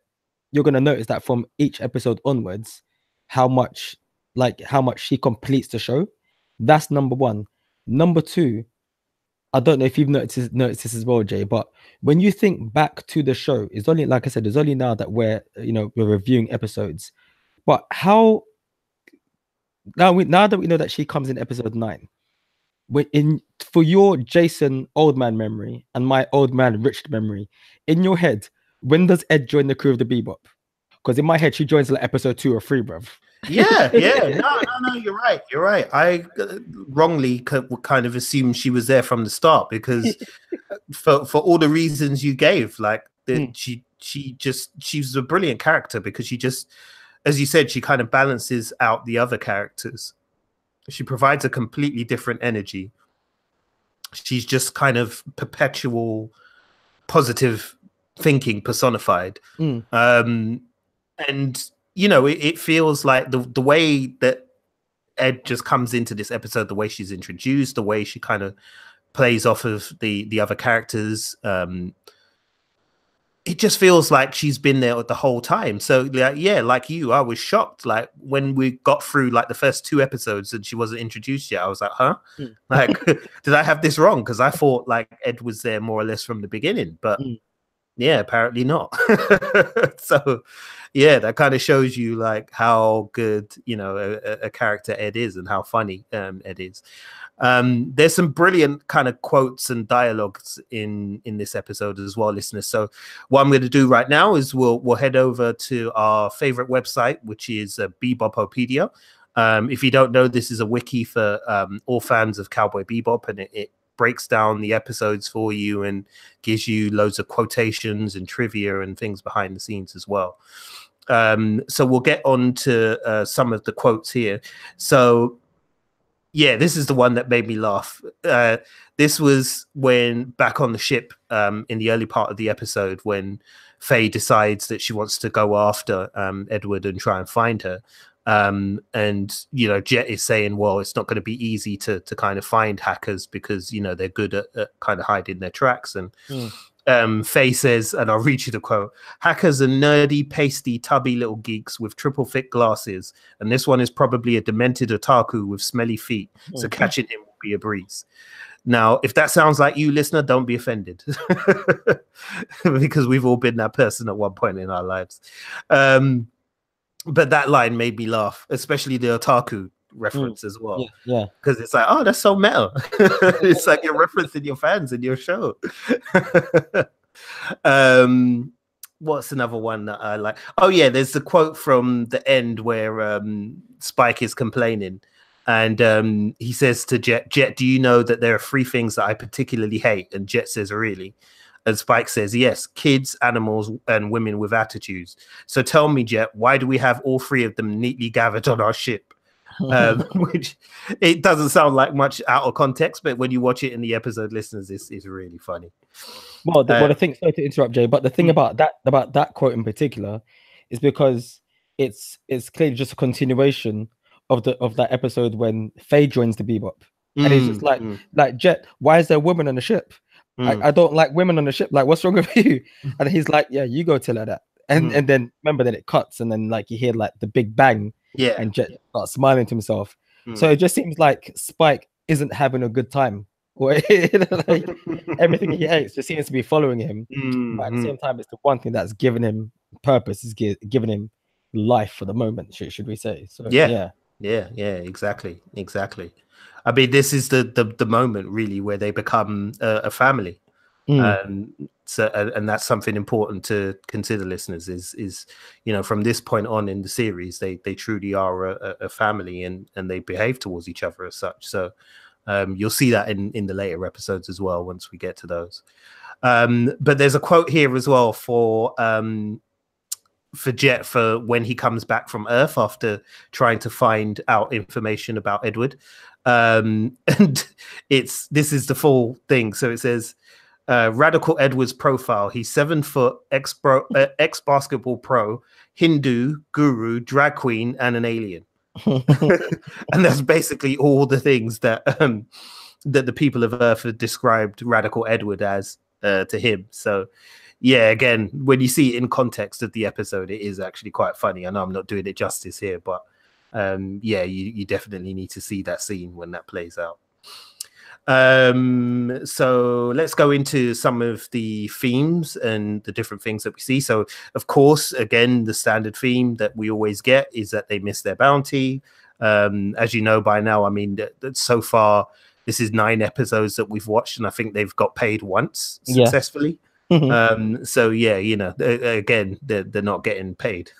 you're going to notice that from each episode onwards, how much she completes the show. That's number one. Number two, I don't know if you've noticed this as well, Jay, but when you think back to the show, it's only, like I said, it's only now that we're reviewing episodes. But how now that we know that she comes in episode 9, for your Jason old man memory and my old man Richard memory, in your head, when does Ed join the crew of the Bebop? Because in my head, she joins like episode 2 or 3, bruv. Yeah. No, you're right. I wrongly kind of assumed she was there from the start, because for all the reasons you gave, like she's a brilliant character, because she just, as you said, she kind of balances out the other characters. She provides a completely different energy. She's just kind of perpetual positive thinking personified. And you know, it feels like the way that Ed just comes into this episode, the way she's introduced, the way she kind of plays off of the other characters, it just feels like she's been there the whole time. So like, yeah, like you, I was shocked. Like when we got through like the first 2 episodes and she wasn't introduced yet, I was like, huh? Like, did I have this wrong? Because I thought like Ed was there more or less from the beginning, but yeah, apparently not. So yeah, that kind of shows you like how good, you know, a character Ed is and how funny Ed is. There's some brilliant kind of quotes and dialogues in this episode as well, listeners. So what I'm going to do right now is we'll head over to our favorite website, which is Bebopopedia. If you don't know, this is a wiki for all fans of Cowboy Bebop, and it breaks down the episodes for you and gives you loads of quotations and trivia and things behind the scenes as well. So we'll get on to some of the quotes here. So yeah, this is the one that made me laugh. This was when back on the ship in the early part of the episode when Faye decides that she wants to go after Edward and try and find her. And, you know, Jet is saying, well, it's not going to be easy to kind of find hackers because, you know, they're good at kind of hiding their tracks. And Faye says, and I'll read you the quote, hackers are nerdy, pasty, tubby little geeks with triple thick glasses. And this one is probably a demented otaku with smelly feet. So catching him will be a breeze. Now, if that sounds like you, listener, don't be offended. Because we've all been that person at one point in our lives. But that line made me laugh, especially the otaku reference as well. Yeah. Because it's like, oh, that's so meta. It's like you're referencing your fans in your show. What's another one that I like? Oh, yeah, there's the quote from the end where Spike is complaining. And he says to Jet, do you know that there are 3 things that I particularly hate? And Jet says, really? And Spike says, yes, kids, animals, and women with attitudes. So tell me, Jet, why do we have all 3 of them neatly gathered on our ship? Which it doesn't sound like much out of context, but when you watch it in the episode, listeners, it's really funny. Well, the thing, sorry to interrupt, Jay, but the thing about that quote in particular is because it's clearly just a continuation of that episode when Faye joins the Bebop, and he's just like Jet, why is there a woman on the ship? I don't like women on the ship. Like, what's wrong with you? And he's like, yeah, you go tell her that. And then remember that it cuts, and then like you hear like the big bang. Yeah, and Jet starts smiling to himself. So it just seems like Spike isn't having a good time. Or like, everything he hates just seems to be following him. But at the same time, it's the one thing that's given him purpose, is giving him life for the moment. Should we say? So yeah, exactly. I mean, this is the moment really where they become a family. So and that's something important to consider, listeners, is you know, from this point on in the series, they truly are a family, and they behave towards each other as such. So you'll see that in the later episodes as well once we get to those. But there's a quote here as well for Jet for when he comes back from Earth after trying to find out information about Edward. And this is the full thing. So it says, Radical Edward's profile. He's 7 foot, ex-basketball pro, Hindu, guru, drag queen, and an alien. And that's basically all the things that that the people of Earth have described Radical Edward as to him. So yeah, again, when you see it in context of the episode, it is actually quite funny. I know I'm not doing it justice here, but yeah, you definitely need to see that scene when that plays out. So let's go into some of the themes and the different things that we see. So of course, again, the standard theme that we always get is that they miss their bounty. As you know by now, I mean, that so far this is 9 episodes that we've watched, and I think they've got paid once successfully. So yeah, you know, again, they're not getting paid.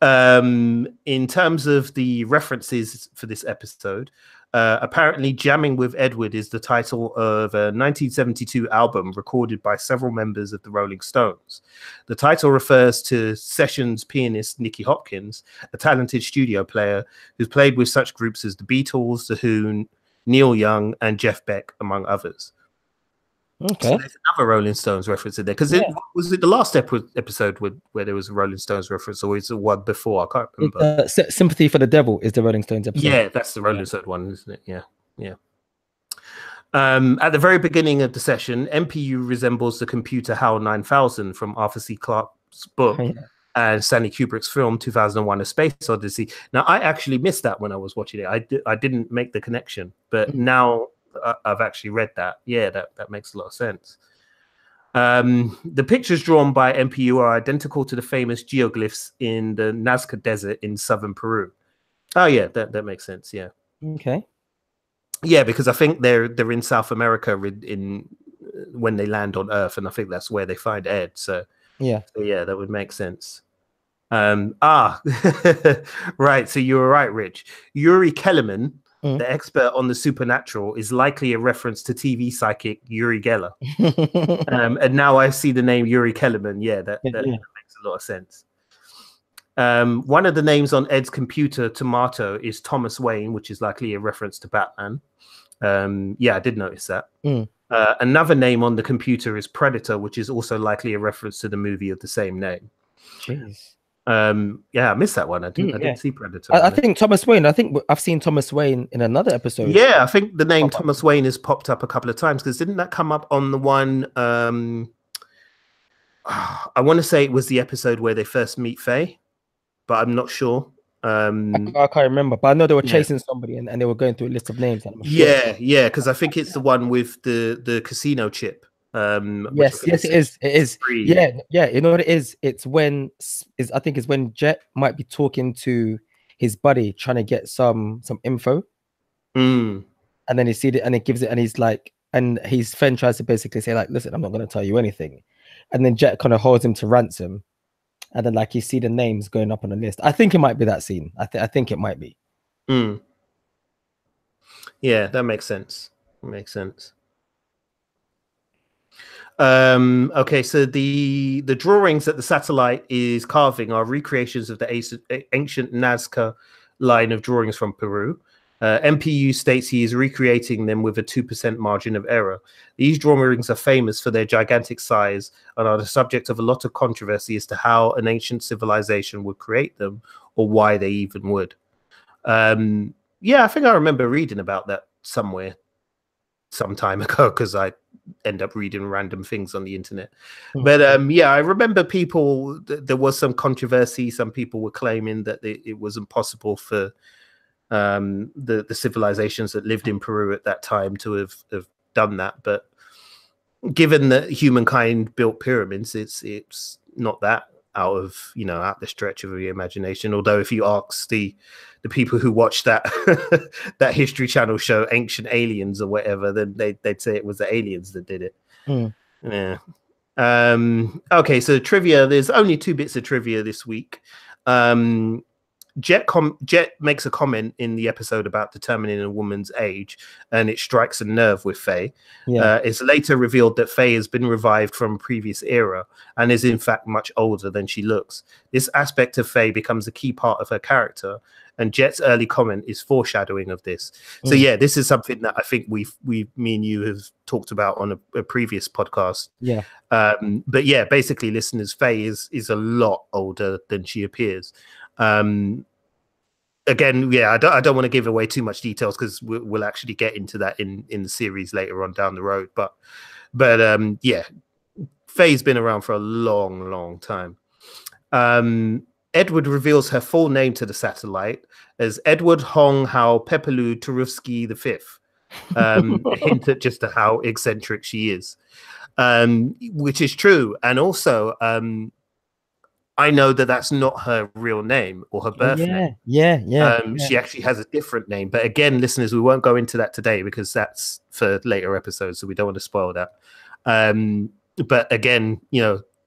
In terms of the references for this episode, apparently Jamming with Edward is the title of a 1972 album recorded by several members of the Rolling Stones. The title refers to sessions pianist Nicky Hopkins, a talented studio player who's played with such groups as the Beatles, The Who, Neil Young, and Jeff Beck, among others. So Okay. there's another Rolling Stones reference in there because Yeah. was it the last episode where there was a Rolling Stones reference, or is it one before? I can't remember. Sympathy for the Devil is the Rolling Stones episode. Yeah, that's the Rolling Stone one, isn't it? Yeah, yeah. At the very beginning of the session, MPU resembles the computer HAL 9000 from Arthur C. Clarke's book and Stanley Kubrick's film 2001: A Space Odyssey. Now, I actually missed that when I was watching it. I didn't make the connection, but now I've actually read that. Yeah, that makes a lot of sense. The pictures drawn by MPU are identical to the famous geoglyphs in the Nazca Desert in southern Peru. Oh, yeah, that makes sense. Yeah. Okay. Yeah, because I think they're in South America in when they land on Earth, and I think that's where they find Ed. So yeah, that would make sense. Right. So you were right, Rich. Uri Geller, the expert on the supernatural, is likely a reference to TV psychic Uri Geller. And now I see the name Uri Geller. Yeah, that makes a lot of sense. One of the names on Ed's computer, Tomato, is Thomas Wayne, which is likely a reference to Batman. Yeah, I did notice that. Another name on the computer is Predator, which is also likely a reference to the movie of the same name. Jeez. Yeah, I missed that one. I didn't see Predator. I think Thomas Wayne. I think I've seen Thomas Wayne in another episode. Yeah, I think the name Thomas Wayne has popped up a couple of times because didn't that come up on the one? I want to say it was the episode where they first meet Faye, but I'm not sure. I can't remember, but I know they were chasing somebody and they were going through a list of names. And yeah, because I think it's the one with the casino chip. Yes, it is. Yeah. You know what it is? It's when I think it's when Jet might be talking to his buddy trying to get some info, and then he sees it and he gives it, and he's like, and his friend tries to basically say like, "Listen, I'm not going to tell you anything," and then Jet kind of holds him to ransom. And then, like, you see the names going up on the list. I think it might be that scene. I think it might be. Yeah, that makes sense. Okay, so the drawings that the satellite is carving are recreations of the ancient Nazca line of drawings from Peru. MPU states he is recreating them with a 2% margin of error. These drawings are famous for their gigantic size and are the subject of a lot of controversy as to how an ancient civilization would create them or why they even would. Yeah, I think I remember reading about that somewhere some time ago because I end up reading random things on the internet. But yeah, I remember there was some controversy. Some people were claiming that it was impossible for the civilizations that lived in Peru at that time to have done that, but given that humankind built pyramids, it's not that out the stretch of the imagination. Although if you ask the people who watched that that History Channel show Ancient Aliens or whatever, then they'd say it was the aliens that did it. Yeah. Okay, so trivia. There's only 2 bits of trivia this week. Jet makes a comment in the episode about determining a woman's age, and it strikes a nerve with Faye. It's later revealed that Faye has been revived from a previous era and is in fact much older than she looks. This aspect of Faye becomes a key part of her character, and Jet's early comment is foreshadowing of this. So yeah, this is something that I think me and you have talked about on a previous podcast. Yeah. But yeah, basically, listeners, Faye is a lot older than she appears. Again, yeah, I don't want to give away too much details because we'll actually get into that in the series later on down the road. But yeah, Faye's been around for a long time. Edward reveals her full name to the satellite as Edward Hong Hao Pepelu Turufsky V, a hint at just how eccentric she is, which is true. And also, I know that that's not her real name or her birth name. Yeah. She actually has a different name. But again, listeners, we won't go into that today because that's for later episodes, so we don't want to spoil that. But again,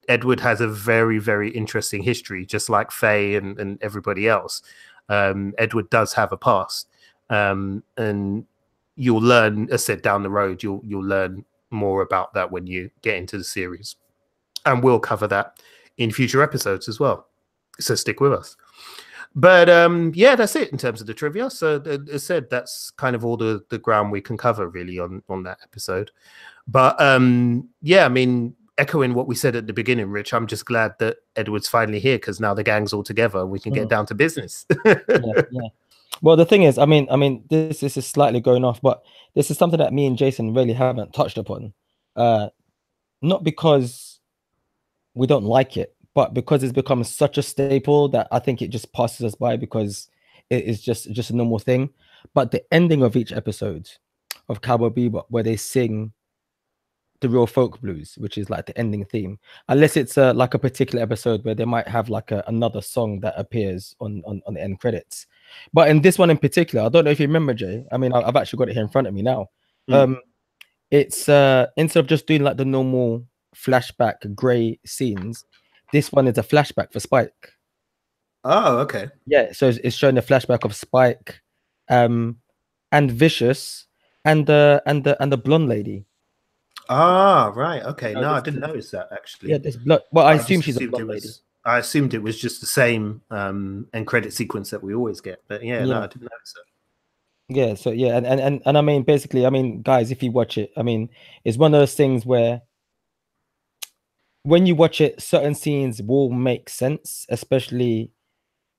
Edward has a very, very interesting history, just like Faye and everybody else. Edward does have a past. And you'll learn, as said, down the road, you'll learn more about that when you get into the series. And we'll cover that in future episodes as well. So stick with us. But yeah, that's it in terms of the trivia. So as I said, that's kind of all the ground we can cover really on that episode. But yeah, I mean, echoing what we said at the beginning, Rich, I'm just glad that Edward's finally here because now the gang's all together. We can get down to business. Yeah. Well, the thing is, I mean, this is slightly going off, but this is something that me and Jason really haven't touched upon. Not because we don't like it, but because it's become such a staple that I think it just passes us by because it is just a normal thing. But the ending of each episode of Cowboy Bebop, where they sing the real folk blues, which is like the ending theme, unless it's like a particular episode where they might have like another song that appears on the end credits. But in this one in particular, I don't know if you remember, Jay. I mean, I've actually got it here in front of me now. It's instead of just doing like the normal flashback gray scenes, this one is a flashback for Spike. Oh, okay. Yeah, so it's showing the flashback of Spike, and Vicious, and the blonde lady. Ah, right. Okay. No, I didn't notice that actually. Yeah, there's blood. Well, I assume she's a blonde lady. I assumed it was just the same end credit sequence that we always get. But yeah, no, I didn't notice that. Yeah, so yeah, and I mean, basically, I mean, guys, if you watch it, I mean, it's one of those things where when you watch it, certain scenes will make sense, especially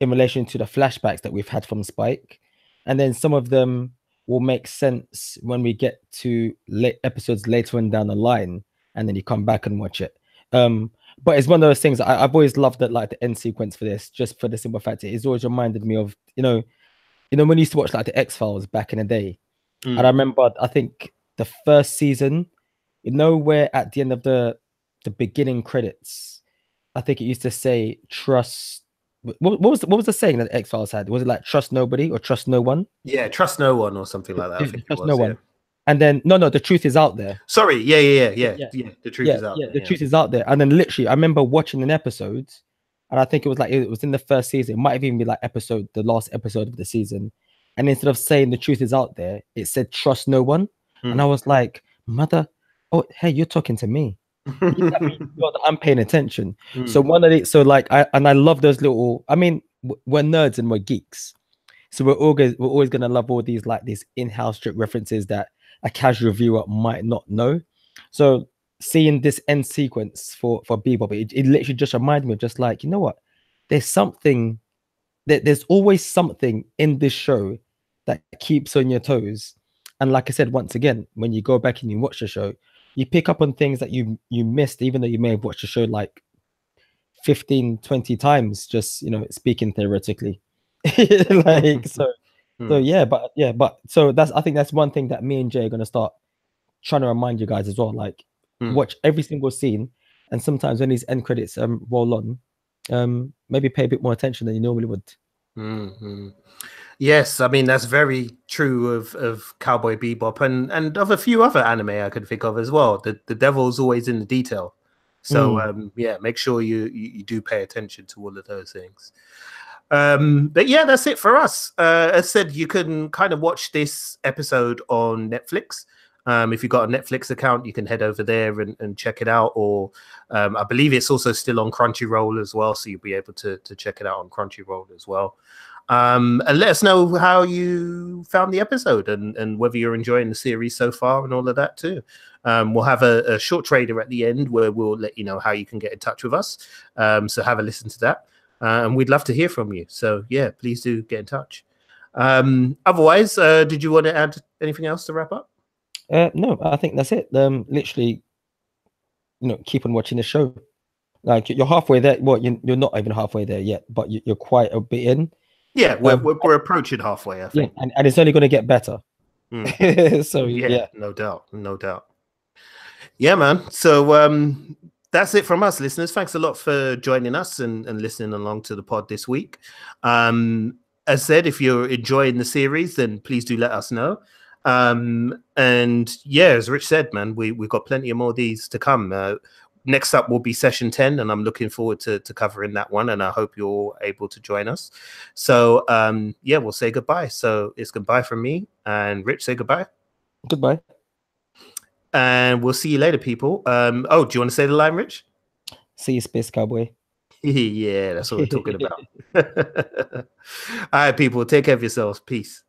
in relation to the flashbacks that we've had from Spike, and then some of them will make sense when we get to episodes later on down the line, and then you come back and watch it. But it's one of those things I've always loved that, like the end sequence for this, just for the simple fact it's always reminded me of when you used to watch like the X-Files back in the day. And I remember, I think the first season, where at the end of the beginning credits, I think it used to say trust. What was the saying that the X-Files had? Was it like trust nobody or trust no one? Yeah, trust no one or something like that. I think trust no one. And then no, the truth is out there. Sorry, yeah. The truth is out there. The truth is out there. And then literally, I remember watching an episode, and I think it was in the first season. It might even be like the last episode of the season. And instead of saying the truth is out there, it said trust no one. And I was like, mother, oh hey, you're talking to me. I'm paying attention. So I love those little. I mean, we're nerds and we're geeks, so we're always gonna love all these in-house strip references that a casual viewer might not know. So seeing this end sequence for Bebop, it literally just reminded me of just like, you know what, there's always something in this show that keeps on your toes. And like I said, once again, when you go back and you watch the show, you pick up on things that you missed, even though you may have watched the show like 15, 20 times, just, speaking theoretically. I think that's one thing that me and Jay are going to start trying to remind you guys as well. Like, watch every single scene. And sometimes when these end credits roll on, maybe pay a bit more attention than you normally would. Yes, I mean, that's very true of Cowboy Bebop and of a few other anime I could think of as well. The devil's always in the detail. So, make sure you do pay attention to all of those things. But yeah, that's it for us. As I said, you can kind of watch this episode on Netflix. If you've got a Netflix account, you can head over there and check it out. Or I believe it's also still on Crunchyroll as well. So you'll be able to check it out on Crunchyroll as well. And let us know how you found the episode and whether you're enjoying the series so far and all of that too. We'll have a short trailer at the end where we'll let you know how you can get in touch with us. So have a listen to that. And we'd love to hear from you. So yeah, please do get in touch. Otherwise, did you want to add anything else to wrap up? No, I think that's it. Literally, keep on watching the show. Like, you're halfway there. Well, you're not even halfway there yet, but you're quite a bit in. Yeah, we're approaching halfway, I think. Yeah, and it's only going to get better. So yeah, no doubt. Yeah, man. So that's it from us, listeners. Thanks a lot for joining us and listening along to the pod this week. As I said, if you're enjoying the series, then please do let us know. And yeah, as Rich said, man, we've got plenty of more of these to come. Next up will be session 10, and I'm looking forward to covering that one, and I hope you're able to join us. So yeah, we'll say goodbye. So it's goodbye from me, and Rich, say goodbye. Goodbye. And we'll see you later, people. Do you want to say the line, Rich? See you, Space Cowboy. Yeah, that's what we're talking about. All right, people, take care of yourselves. Peace.